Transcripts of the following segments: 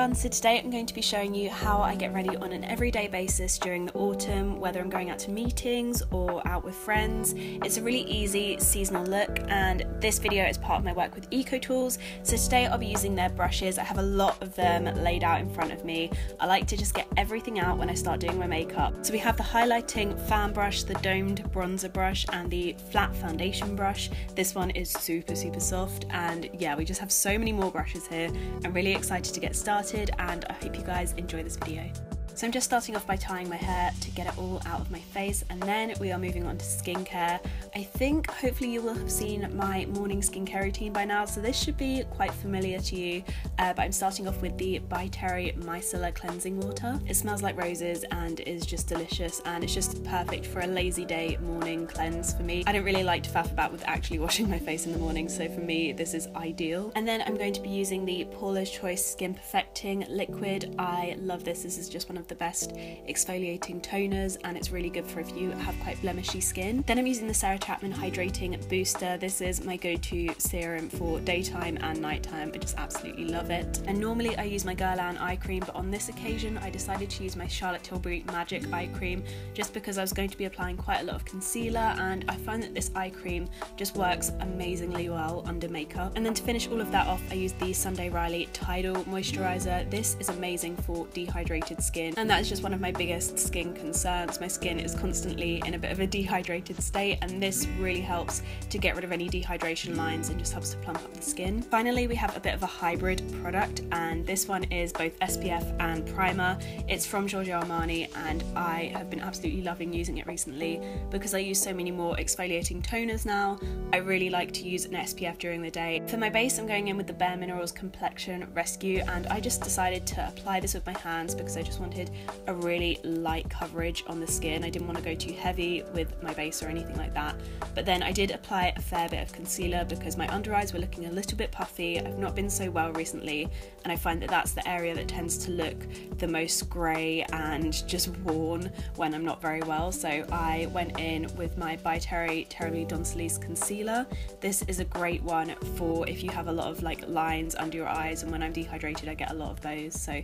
everyone, so today I'm going to be showing you how I get ready on an everyday basis during the autumn, whether I'm going out to meetings or out with friends. It's a really easy seasonal look, and this video is part of my work with Eco Tools. So today I'll be using their brushes. I have a lot of them laid out in front of me. I like to just get everything out when I start doing my makeup. So we have the highlighting fan brush, the domed bronzer brush, and the flat foundation brush. This one is super soft, and yeah, we just have so many more brushes here. I'm really excited to get started, and I hope you guys enjoy this video. So I'm just starting off by tying my hair to get it all out of my face, and then we are moving on to skincare. I think hopefully you will have seen my morning skincare routine by now, so this should be quite familiar to you, but I'm starting off with the By Terry Micellar Cleansing Water. It smells like roses and is just delicious, and it's just perfect for a lazy day morning cleanse for me. I don't really like to faff about with actually washing my face in the morning, so for me this is ideal. And then I'm going to be using the Paula's Choice Skin Perfecting Liquid. I love this. This is just one of the best exfoliating toners, and it's really good for if you have quite blemishy skin. Then I'm using the Sarah Chapman Hydrating Booster. This is my go-to serum for daytime and nighttime. I just absolutely love it. And normally I use my Guerlain eye cream, but on this occasion I decided to use my Charlotte Tilbury Magic Eye Cream just because I was going to be applying quite a lot of concealer, and I find that this eye cream just works amazingly well under makeup. And then to finish all of that off, I use the Sunday Riley Tidal Moisturiser. This is amazing for dehydrated skin, and that is just one of my biggest skin concerns. My skin is constantly in a bit of a dehydrated state, and this really helps to get rid of any dehydration lines and just helps to plump up the skin. Finally, we have a bit of a hybrid product, and this one is both SPF and primer. It's from Giorgio Armani, and I have been absolutely loving using it recently because I use so many more exfoliating toners now. I really like to use an SPF during the day. For my base, I'm going in with the Bare Minerals Complexion Rescue, and I just decided to apply this with my hands because I just wanted a really light coverage on the skin. I didn't want to go too heavy with my base or anything like that, but then I did apply a fair bit of concealer because my under eyes were looking a little bit puffy. I've not been so well recently, and I find that that's the area that tends to look the most grey and just worn when I'm not very well. So I went in with my By Terry Terribly Doncelise concealer. This is a great one for if you have a lot of like lines under your eyes, and when I'm dehydrated I get a lot of those, so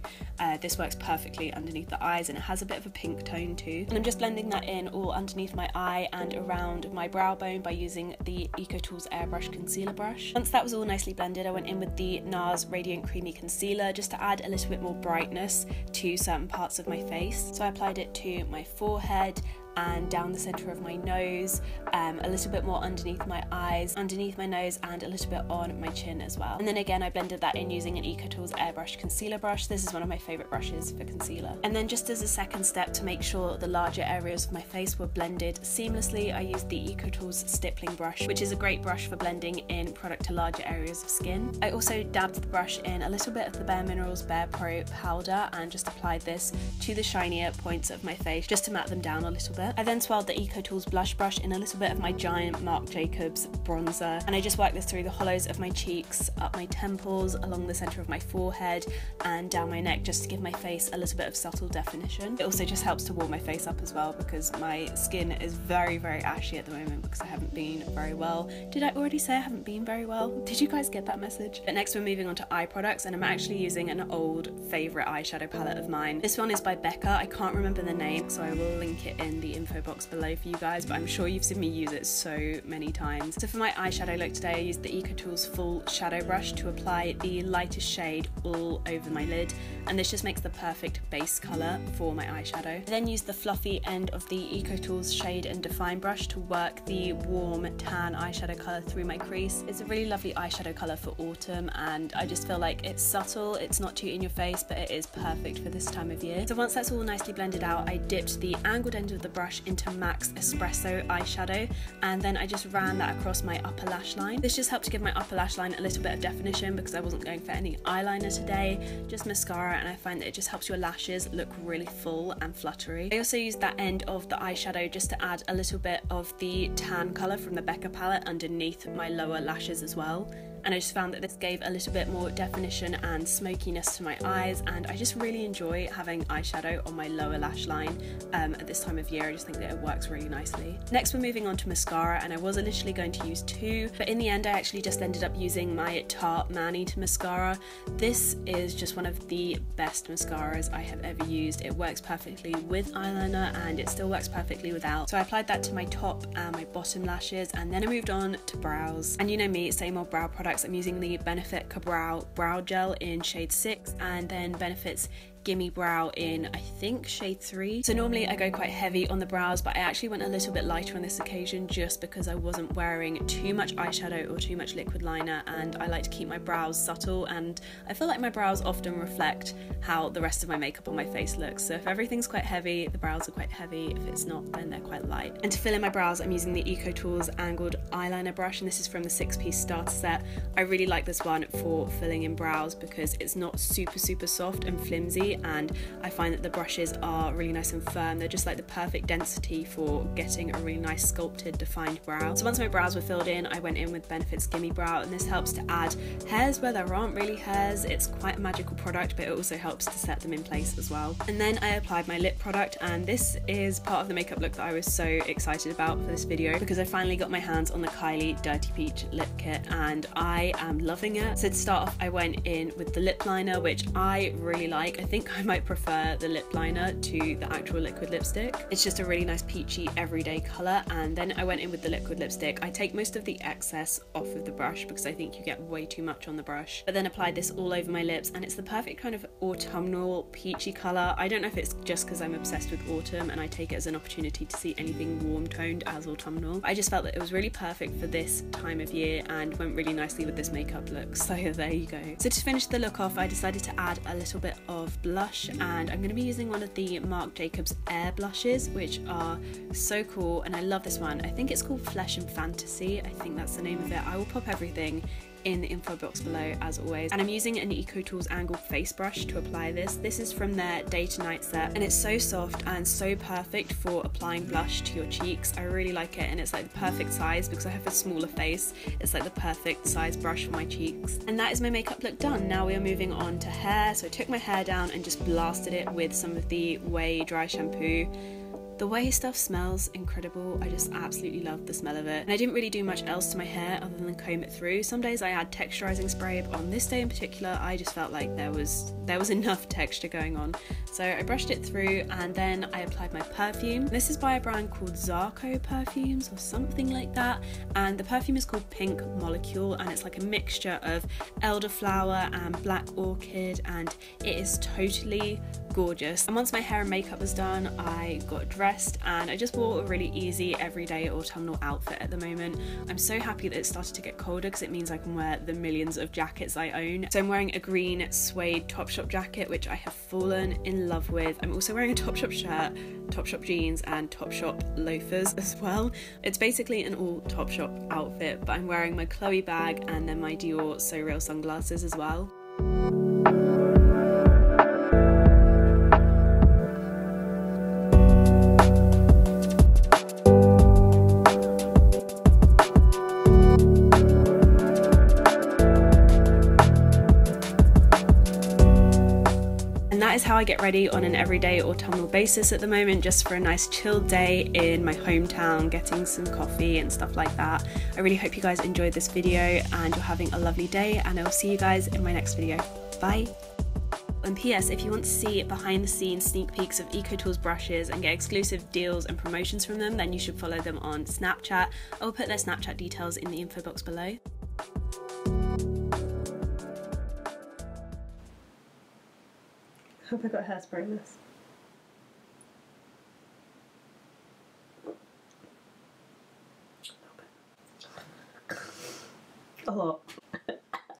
this works perfectly underneath the eyes, and it has a bit of a pink tone too. And I'm just blending that in all underneath my eye and around my brow bone by using the Eco Tools Airbrush Concealer Brush. Once that was all nicely blended, I went in with the NARS Radiant Creamy Concealer just to add a little bit more brightness to certain parts of my face. So I applied it to my forehead and down the centre of my nose, a little bit more underneath my eyes, underneath my nose, and a little bit on my chin as well. And then again I blended that in using an Eco Tools Airbrush Concealer Brush. This is one of my favourite brushes for concealer. And then just as a second step to make sure the larger areas of my face were blended seamlessly, I used the Eco Tools Stippling Brush, which is a great brush for blending in product to larger areas of skin. I also dabbed the brush in a little bit of the Bare Minerals Bare Pro powder and just applied this to the shinier points of my face just to matte them down a little bit. I then swirled the Eco Tools blush brush in a little bit of my giant Marc Jacobs bronzer, and I just worked this through the hollows of my cheeks, up my temples, along the centre of my forehead, and down my neck just to give my face a little bit of subtle definition. It also just helps to warm my face up as well because my skin is very ashy at the moment because I haven't been very well. Did I already say I haven't been very well? Did you guys get that message? But next we're moving on to eye products, and I'm actually using an old favourite eyeshadow palette of mine. This one is by Becca. I can't remember the name, so I will link it in the info box below for you guys, but I'm sure you've seen me use it so many times. So for my eyeshadow look today, I used the Eco Tools Full Shadow Brush to apply the lightest shade all over my lid, and this just makes the perfect base colour for my eyeshadow. I then used the fluffy end of the Eco Tools Shade and Define brush to work the warm tan eyeshadow colour through my crease. It's a really lovely eyeshadow colour for autumn, and I just feel like it's subtle, it's not too in your face, but it is perfect for this time of year. So once that's all nicely blended out, I dipped the angled end of the brush into MAC's Espresso eyeshadow, and then I just ran that across my upper lash line. This just helped to give my upper lash line a little bit of definition because I wasn't going for any eyeliner today, just mascara, and I find that it just helps your lashes look really full and fluttery. I also used that end of the eyeshadow just to add a little bit of the tan colour from the Becca palette underneath my lower lashes as well. and I just found that this gave a little bit more definition and smokiness to my eyes, and I just really enjoy having eyeshadow on my lower lash line at this time of year. I just think that it works really nicely. Next we're moving on to mascara, and I was initially going to use two, but in the end I actually just ended up using my Tarte Man-Eater mascara. This is just one of the best mascaras I have ever used. It works perfectly with eyeliner and it still works perfectly without. So I applied that to my top and my bottom lashes, and then I moved on to brows. And you know me, same old brow products. I'm using the Benefit Brow Gel in shade 6 and then Benefit's Gimme Brow in, I think, shade 3. So normally I go quite heavy on the brows, but I actually went a little bit lighter on this occasion just because I wasn't wearing too much eyeshadow or too much liquid liner, and I like to keep my brows subtle, and I feel like my brows often reflect how the rest of my makeup on my face looks. So if everything's quite heavy, the brows are quite heavy. If it's not, then they're quite light. And to fill in my brows, I'm using the EcoTools angled eyeliner brush, and this is from the 6-piece starter set. I really like this one for filling in brows because it's not super soft and flimsy, and I find that the brushes are really nice and firm. They're just like the perfect density for getting a really nice sculpted defined brow. So once my brows were filled in, I went in with Benefit's Gimme Brow, and this helps to add hairs where there aren't really hairs. It's quite a magical product, but it also helps to set them in place as well. And then I applied my lip product, and this is part of the makeup look that I was so excited about for this video because I finally got my hands on the Kylie Dirty Peach lip kit and I am loving it. So to start off, I went in with the lip liner, which I really like. I think I might prefer the lip liner to the actual liquid lipstick. It's just a really nice peachy everyday colour. And then I went in with the liquid lipstick. I take most of the excess off of the brush because I think you get way too much on the brush, but then applied this all over my lips, and it's the perfect kind of autumnal peachy colour. I don't know if it's just because I'm obsessed with autumn and I take it as an opportunity to see anything warm toned as autumnal. I just felt that it was really perfect for this time of year and went really nicely with this makeup look, so there you go. So to finish the look off, I decided to add a little bit of blush, and I'm going to be using one of the Marc Jacobs Air blushes, which are so cool, and I love this one. I think it's called Flesh and Fantasy, I think that's the name of it. I will pop everything in the info box below as always. And I'm using an EcoTools angled face brush to apply this. This is from their Day to Night set, and it's so soft and so perfect for applying blush to your cheeks. I really like it, and it's like the perfect size because I have a smaller face. It's like the perfect size brush for my cheeks. And that is my makeup look done. Now we are moving on to hair. So I took my hair down and just blasted it with some of the Way dry shampoo. The Way stuff smells incredible. I just absolutely love the smell of it. And I didn't really do much else to my hair other than comb it through. Some days I add texturizing spray, but on this day in particular, I just felt like there was enough texture going on. So I brushed it through, and then I applied my perfume. This is by a brand called Zarko Perfumes or something like that. And the perfume is called Pink Molecule, and it's like a mixture of elderflower and black orchid, and it is totally gorgeous. And once my hair and makeup was done, I got dressed, and I just wore a really easy everyday autumnal outfit at the moment. I'm so happy that it started to get colder because it means I can wear the millions of jackets I own. So I'm wearing a green suede Topshop jacket, which I have fallen in love with. I'm also wearing a Topshop shirt, Topshop jeans, and Topshop loafers as well. It's basically an all Topshop outfit, but I'm wearing my Chloe bag and then my Dior So Real sunglasses as well. That is how I get ready on an everyday autumnal basis at the moment, just for a nice chilled day in my hometown, getting some coffee and stuff like that. I really hope you guys enjoyed this video and you're having a lovely day, and I will see you guys in my next video. Bye! And PS, if you want to see behind the scenes sneak peeks of EcoTools brushes and get exclusive deals and promotions from them, then you should follow them on Snapchat. I will put their Snapchat details in the info box below. Hope I got hairspray in this. A lot.